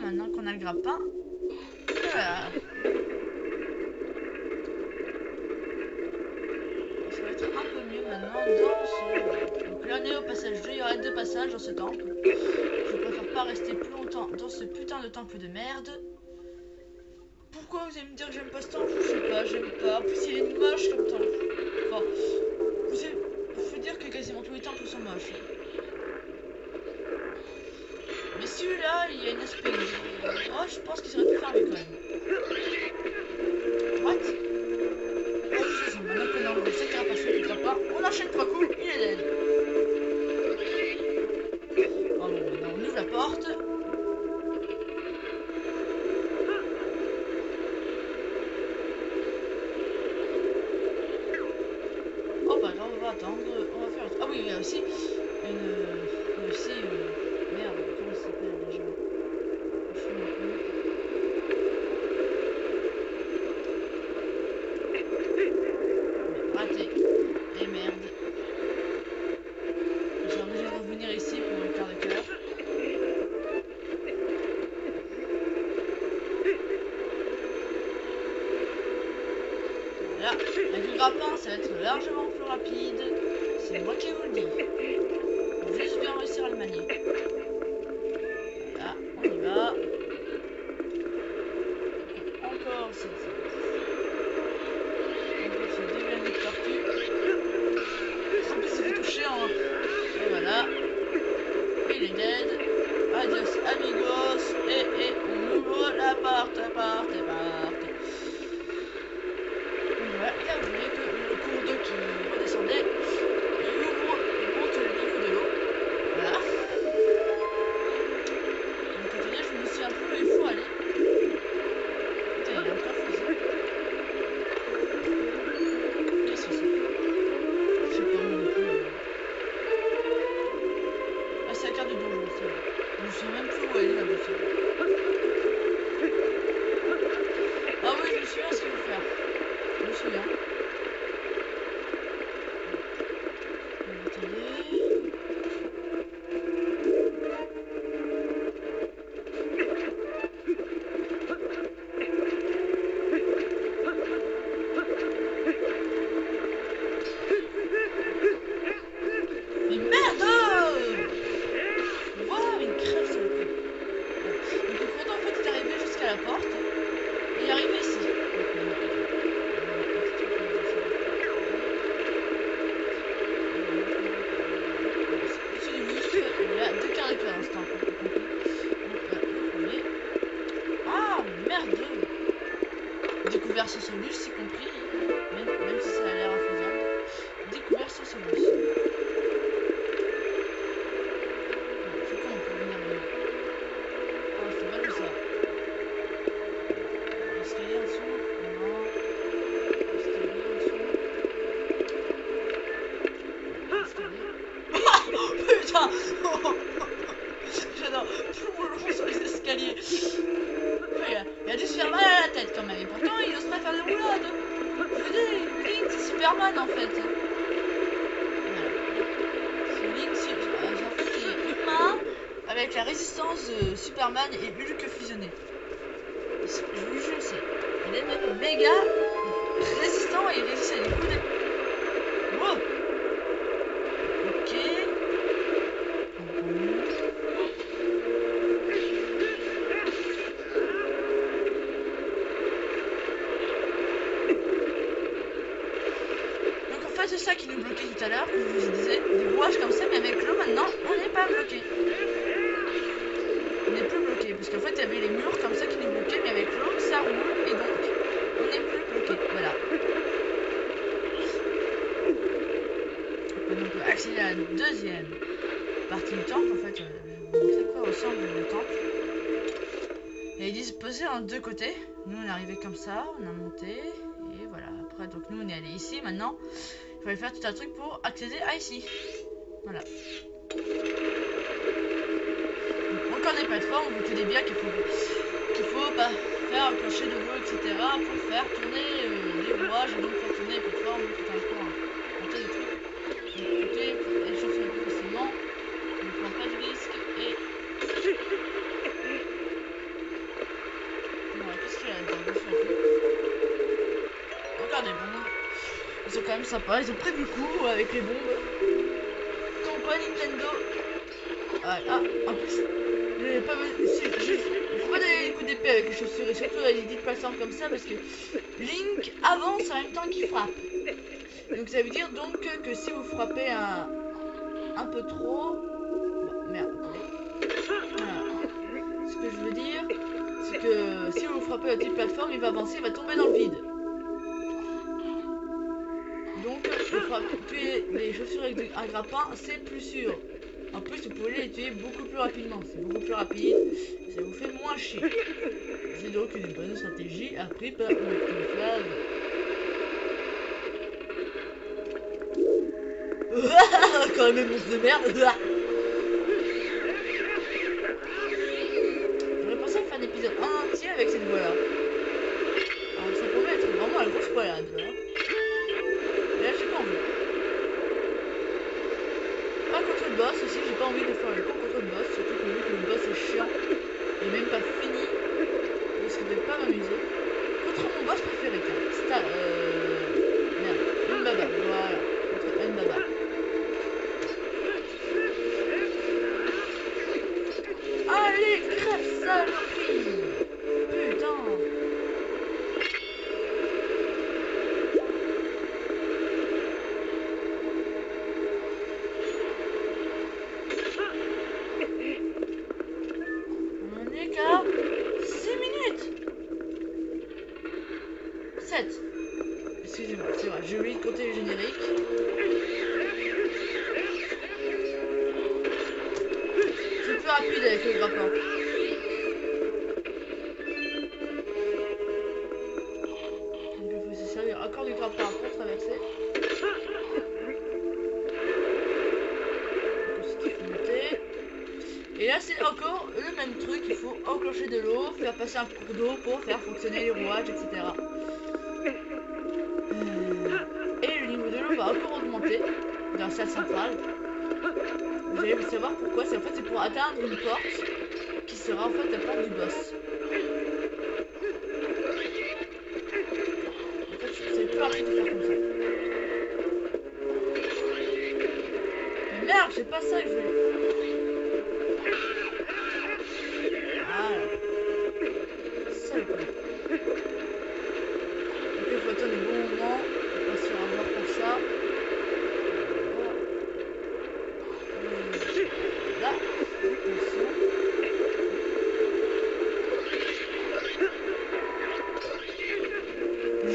maintenant qu'on a le grappin. Voilà. Ça va être un peu mieux maintenant dans ce... Donc là on est au passage 2, il y aura 2 passages dans ce temple. Je préfère pas rester plus longtemps dans ce putain de temple de merde. Pourquoi vous allez me dire que j'aime pas ce temple? Je sais pas, j'aime pas. En plus il est moche comme temple. Enfin, faut dire que quasiment tous les temples sont moches. Mais celui-là, il y a une aspect... Oh, je pense qu'il serait plus fermé quand même. What? Oh, je sais, maintenant qu'on a enlevé cette carapace qui pas, on enchaîne 3 coups, il est dead. Oh bon, maintenant on ouvre la porte. Oh bah là on va attendre, on va faire... Ah oui, il y a aussi une... Il y a aussi... Merde, comment ça s'appelle déjà? Je suis un peu... Raté. Et merde. J'ai obligé de revenir ici pour le quart de cœur. Là, avec le grappin, ça va être largement plus rapide. C'est moi qui vous le dis. Faut juste bien réussir à le manier. Voilà, on y va. Encore cette... Encore ce début de tortue. En plus, il se fait toucher en... Et voilà. Il est dead. Adios amigos. Et on ouvre la porte. Voilà, il a oublié que le cours d'eau qui redescendait, il monte le niveau de l'eau. Voilà. Donc quand je me suis un peu où il faut aller. Putain, il est encore fusé. Qu'est-ce que c'est? Je sais pas non plus. Ah, c'est la carte du donjon, c'est vrai. Je me souviens même plus où elle est la boussole. Ah oui, je me souviens ce qu'il faut faire. Je me souviens. Mais merde! Voilà, mais une crève sur le coup. Donc le courant en fait est arrivé jusqu'à la porte et il est arrivé ici. Il y a 2 quarts de cœur dans ce temps. Le premier. Ah merde! Découvert sans solus, y compris, même si ça a l'air infaisable. Découvert sans solus. C'est quoi on peut venir là? Ah, c'est pas tout ça. L'escalier en dessous? Non. L'escalier en dessous? L'escalier. Putain! J'adore. Tout le long sur les escaliers. Il a dû se faire mal à la tête quand même. Et pourtant, il ose pas faire de roulade. Je vous dis, Link, c'est Superman en fait. Voilà. C'est Link, en fait, il est humain avec la résistance de Superman et Hulk fusionné. Je vous jure, il est même méga résistant et il résiste à des coups de... Wow. Ok. Donc en fait c'est ça qui nous bloquait tout à l'heure, que je vous disais, des rouages comme ça, mais avec l'eau maintenant on n'est pas bloqué. On n'est plus bloqué, parce qu'en fait il y avait les murs comme ça qui nous bloquaient, mais avec l'eau ça roule et donc on n'est plus bloqué. Voilà. Donc on peut accéder à la deuxième partie du temple. En fait, je vais vous montrer à quoi ressemble le temple. Il est disposé en 2 côtés. Nous on est arrivé comme ça, on a monté et voilà. Après donc nous on est allé ici. Maintenant il fallait faire tout un truc pour accéder à ici. Voilà. Donc on n'est pas trop, on veut que des biens qu'il faut bah, faire un clocher de veau, etc. pour faire tourner les rouages et donc faire tourner les plateformes, tout un peu un tas de trucs. Donc écoutez, pour échauffer plus facilement, on ne prend pas de risque et sympas, ils ont prévu le coup avec les bombes. Comme quoi Nintendo. Ah, en plus, faut pas donner des coups d'épée avec les chaussures et surtout les dites plateformes comme ça parce que Link avance en même temps qu'il frappe. Donc ça veut dire donc que si vous frappez un peu trop... Bon, merde, voilà. Ce que je veux dire, c'est que si vous frappez la petite plateforme, il va avancer, il va tomber dans le vide. Donc frapper les chaussures avec un grappin, c'est plus sûr. En plus, vous pouvez les tuer beaucoup plus rapidement. C'est beaucoup plus rapide, ça vous fait moins chier. C'est donc une bonne stratégie apprise par Flav. Quand même, monstre de merde. J'aurais pensé à faire un épisode entier avec cette voix là. Alors, ça pourrait être vraiment la grosse poilade. Là, j'ai pas envie. Pas contre le boss aussi, j'ai pas envie de faire le con contre le boss, surtout que vu que le boss est chiant et même pas fini, je risque de pas m'amuser. Contre mon boss préféré, Star, merde, une baba, voilà, contre une baba. Allez, crève saloperie! Putain! On est qu'à 6 minutes! 7. Excusez-moi, c'est vrai, j'ai oublié de compter le générique. C'est plus rapide avec le grappin. Donc il faut se servir encore du grappin pour traverser. Et là c'est encore le même truc, il faut enclencher de l'eau, faire passer un cours d'eau pour faire fonctionner les rouages, etc. Et le niveau de l'eau va encore augmenter dans la salle centrale. Vous allez savoir pourquoi, c'est en fait c'est pour atteindre une porte qui sera en fait la porte du boss. En fait c'est plus rapide de faire comme ça. Mais merde, c'est pas ça que je voulais. Voilà. Ça le coup. Donc il faut attendre le bon moment, on va se faire avoir par ça. Là, attention.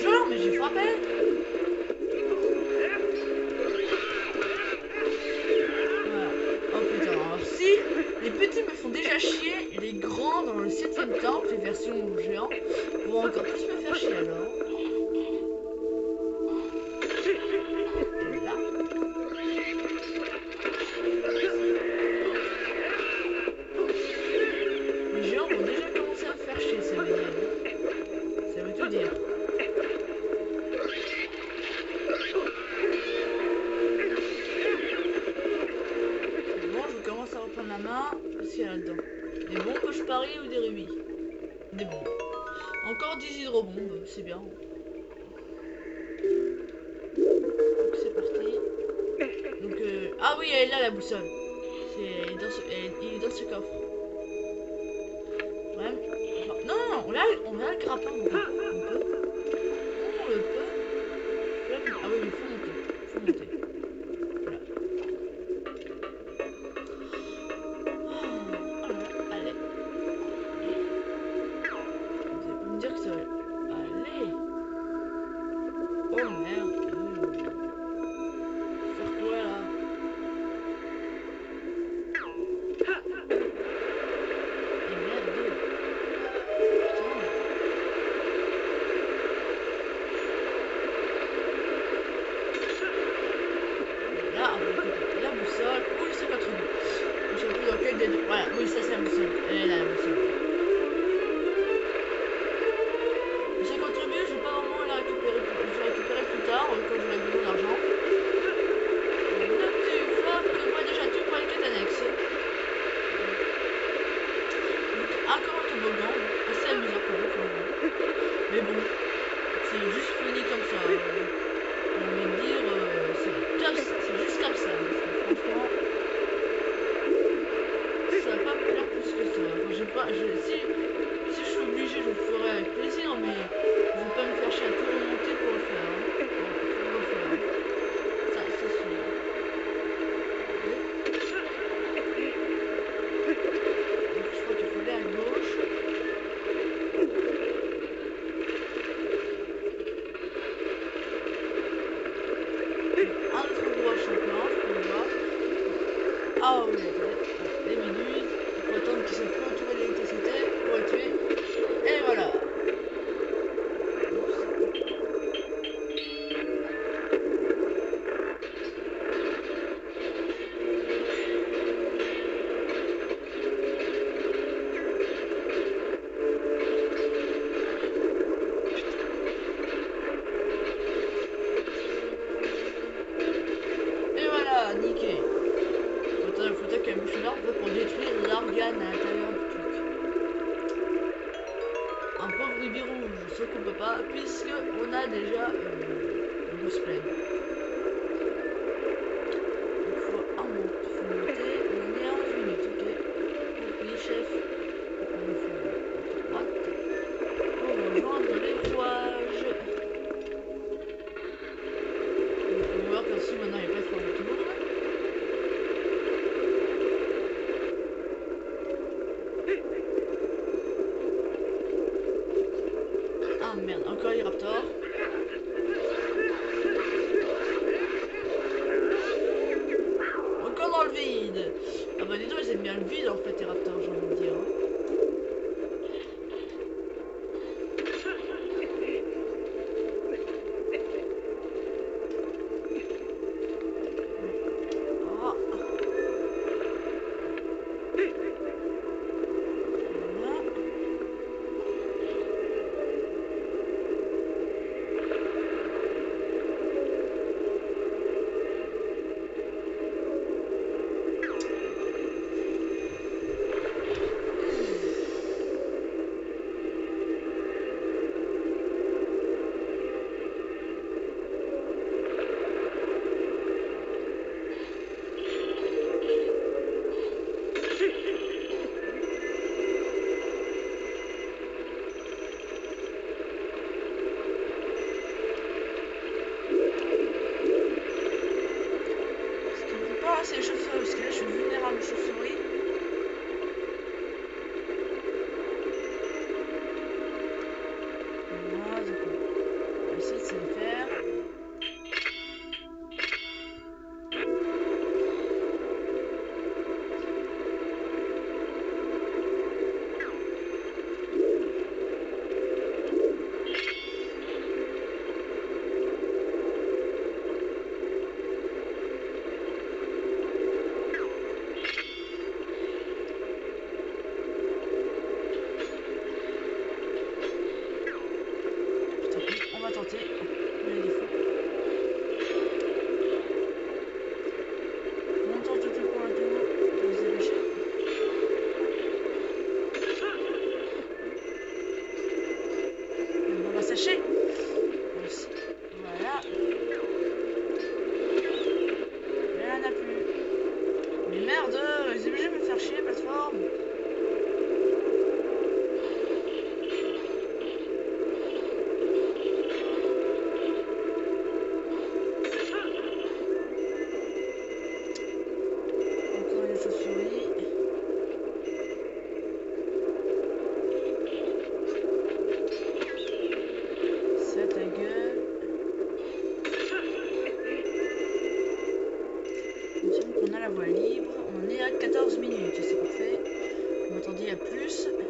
Genre, mais j'ai frappé. Voilà. Oh putain, alors si les petits me font déjà chier, les grands dans le 7ème temple, les versions géants, vont encore plus me faire chier alors. Là-dedans. Des bombes, je parie, ou des rubis? Des bombes. Encore 10 hydrobombes, c'est bien. Donc c'est parti. Donc ah oui, elle est là la boussole. Il est dans ce coffre. Ouais. Enfin, non, on a le grappin. On le peut. Ah oui, il faut monter. La boussole ou le 52. Je sais plus dans quel des deux. Voilà, oui, ça c'est la boussole. Elle est là la boussole. Le 52, je vais pas vraiment la récupérer. Je vais la récupérer plus tard quand j'aurai besoin d'argent. Moi déjà tout pour les quêtes annexes. Donc encore un toboggan, assez amusant pour vous. Mais bon, c'est juste fini comme ça. J'ai envie de dire. si je suis obligé, je le ferai avec plaisir, mais je vais pas me faire chier à tout remonter pour le faire. Hein. Pour le faire. Ça c'est sûr. Donc, je crois qu'il faut aller à gauche. Un autre rouage sur plan, je peux le voir. Ah oui, les méduses. Il faut attendre qu'ils se font entourer l'électricité pour les tuer. Et voilà. Et voilà, nickel. Faut qu'il y ait un bouche l'arbre pour détruire l'organe à l'intérieur du truc. Un pauvre rubis rouge, ce qu'on peut pas, puisque on a déjà une douce pleine. Il faut monter, on est à 11 minutes, ok. Ok, chef. On fait à droite pour rejoindre les rouages. On peut voir que si maintenant il n'y a pas de forme de tout le monde. Ah merde, encore les raptors. Encore dans le vide. Ah bah dis donc, ils aiment bien le vide en fait les raptors, j'ai envie de dire. C'est les chauves-souris, parce que là je suis vulnérable aux chauves-souris. Voilà, donc on va essayer de se les faire. On va tenter. Il y a des fous. On tente tout pour la tour. On va se dépêcher. On va sécher. Voilà. Mais là, on n'a plus. Mais merde, ils sont obligés de me faire chier, plateforme. La voie libre, on est à 14 minutes, c'est parfait. Je m'attendais à plus. Allez.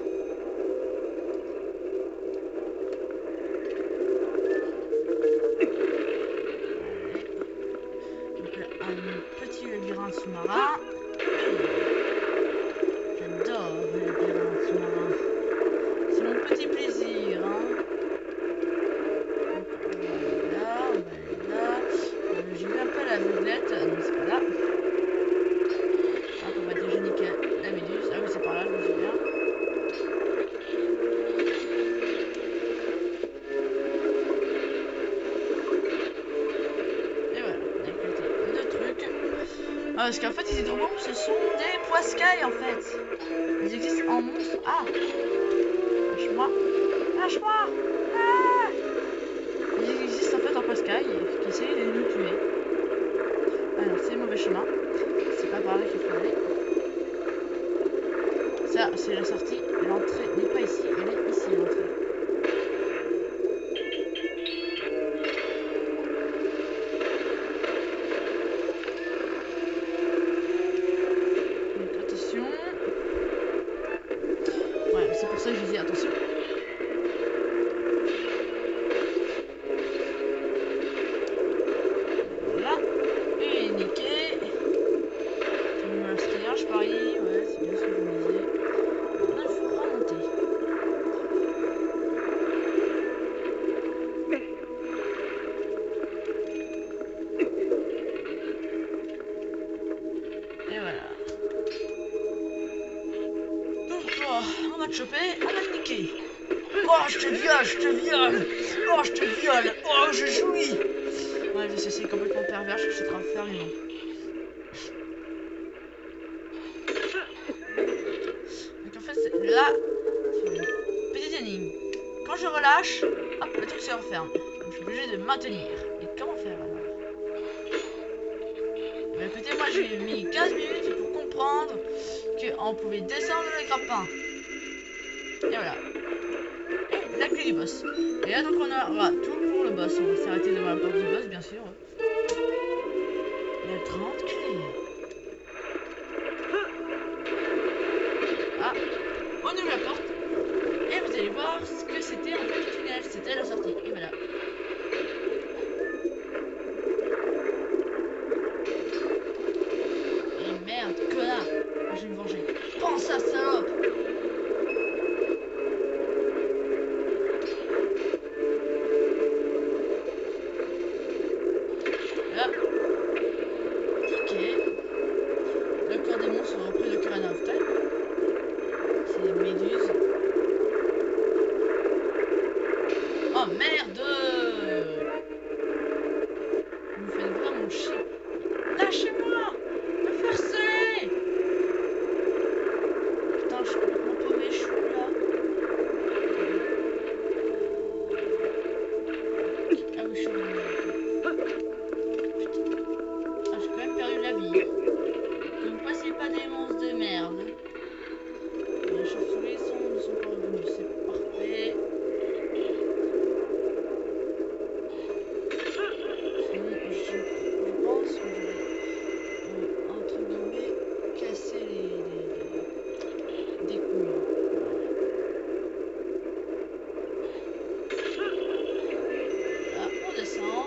Donc là, un petit labyrinthe sous-marin. J'adore le labyrinthe sous-marin. C'est mon petit plaisir. Hein. Donc, on va aller là, on va aller là. J'ai vu un peu la l'aveuglette, donc c'est pas là. On va déjà niquer la méduse. Ah oui, c'est par là, je me souviens. parce qu'en fait, les hydrobombes, ce sont des poiscailles en fait. Ils existent en monstres. Ah! Lâche-moi! Lâche-moi! Ah! Ils existent en fait en poiscailles qui essayent de nous tuer. Alors, c'est le mauvais chemin. C'est pas par là qu'il faut aller. Ça, c'est la sortie. L'entrée n'est pas ici, elle est ici, l'entrée. Donc, attention. Ouais, c'est pour ça que je disais attention. Voilà. Et niqué. Il me reste rien, je parie. Ouais, c'est bien ce que je me disais. Maintenant, il faut remonter. Et voilà. Donc, on va te choper, on va te niquer. Oh, je te viole, je te viole. Oh, je te viole. Oh, je jouis. Ouais, je sais, c'est complètement pervers, je sais faire les noms. Donc en fait, là, petite énigme. Quand je relâche, hop, le truc se referme. Donc je suis obligé de maintenir. Et comment faire alors? Bah, écoutez, moi j'ai mis 15 minutes pour comprendre qu'on pouvait descendre le grappin. Et voilà. Et la clé du boss. Et là donc on aura tout pour le boss. On va s'arrêter devant la porte du boss, bien sûr. La grande clé. Ah, on ouvre la porte. Et vous allez voir ce que c'était en fait le tunnel. C'était la sortie. Et voilà. Et merde, connard. Je vais me venger. Prends ça, salope. Là. Ticket. Le corps des monstres a repris le Ocarina of Time. C'est des méduses. Oh merde! Vous me faites vraiment chier. Lâchez-moi! Me forcez! Putain, je suis complètement paumé, je suis là. Ah oui, je suis là. Ah, j'ai quand même perdu la vie. Donc, moi, c'est pas des monstres de merde. Les chauves-souris ne sont pas revenus, c'est parfait. Je pense que je vais, entre guillemets, casser des couilles. Là, on descend.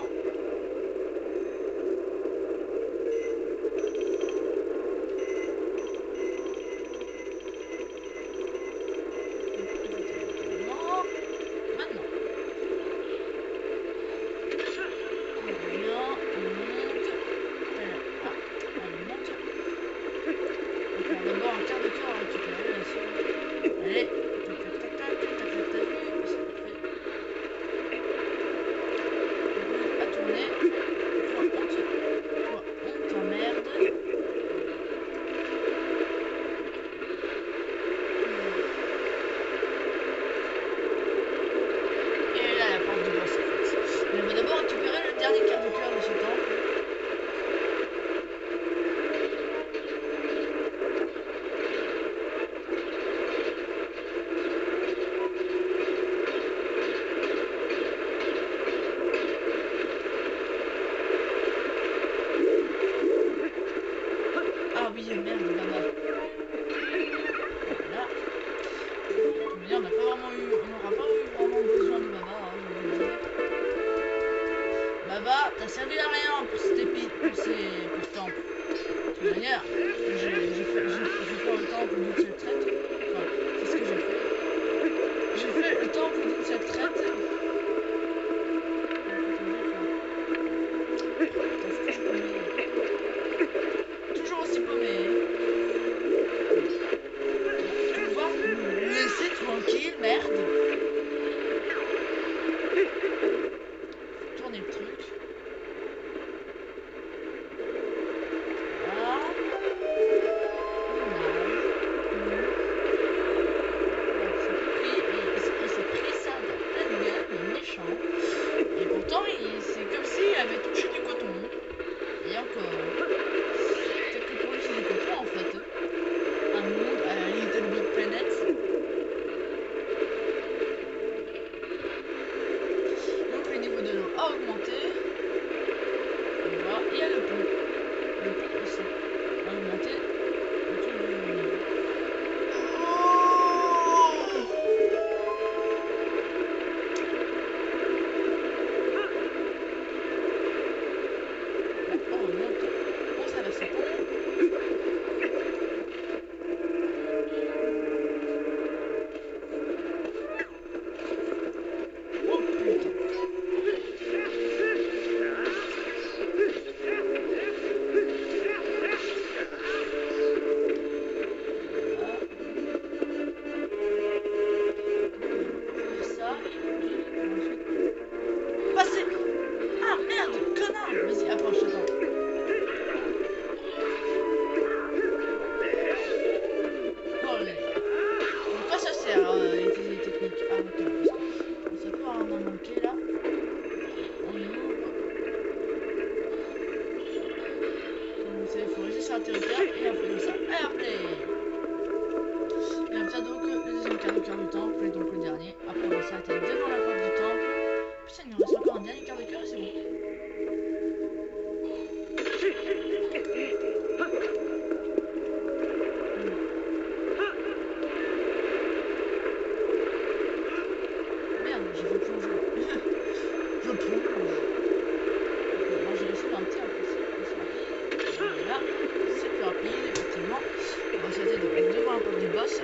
boss.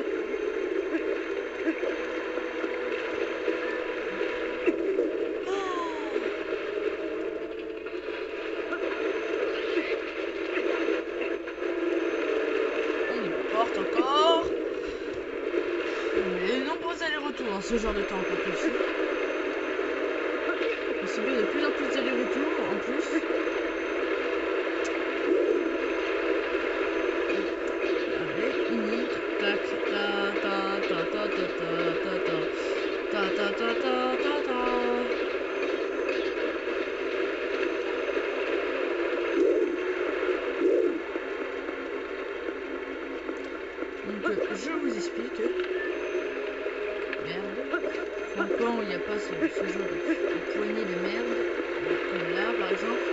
Encore. Et de nombreux allers-retours dans ce genre de temps encore plus. On subit de plus en plus d'allers-retours en plus. Allez, on monte. Tac, ta ta ta ta ta ta ta ta ta ta ta ta ta. Donc je vous explique. Merde. Donc quand il n'y a pas ce genre de poignée de merde, comme là par exemple.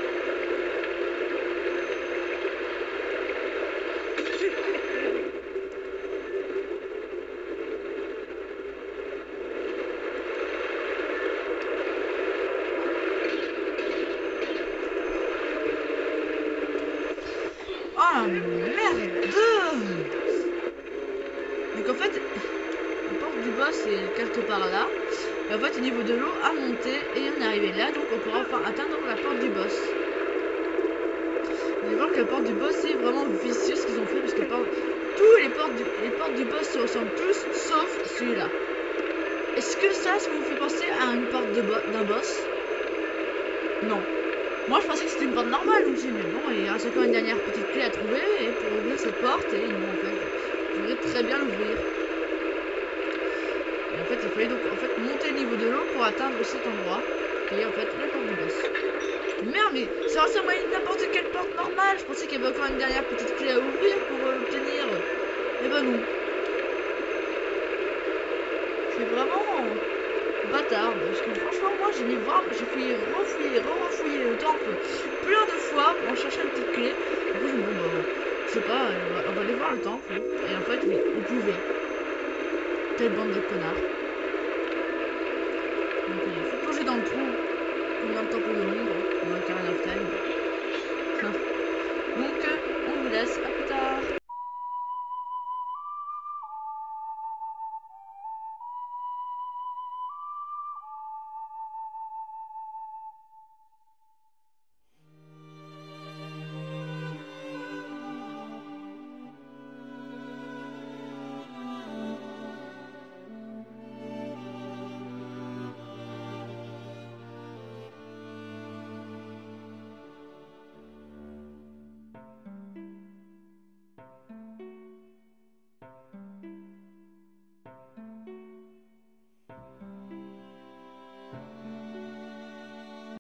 Oh merde! Donc en fait, la porte du boss est quelque part là. Et en fait, au niveau de l'eau à monter et on est arrivé là, donc on pourra enfin atteindre la porte du boss. Vous allez voir que la porte du boss c'est vraiment vicieux ce qu'ils ont fait parce que tous les portes du boss se ressemblent tous sauf celui-là. Est-ce que ça vous fait penser à une porte d'un boss? Non. Moi je pensais que c'était une porte normale, donc j'ai dit mais bon, il reste encore une dernière petite clé à trouver et pour ouvrir cette porte et non en fait, je voudrais très bien l'ouvrir. Et en fait il fallait donc en fait monter le niveau de l'eau pour atteindre cet endroit qui est en fait la porte du boss. Merde mais ça ressemble à n'importe quelle porte normale, je pensais qu'il y avait encore une dernière petite clé à ouvrir pour l'obtenir. Et ben non. C'est vraiment bâtard, parce que franchement moi j'ai refouillé le temple plein de fois pour chercher une petite clé. Du coup je me dis bon, je sais pas, on va aller voir le temple. Et en fait oui, vous pouvez. Quelle bande de connards. Donc il faut plonger dans le trou, comme dans le temple de l'ombre, dans Ocarina of Time. Donc on vous laisse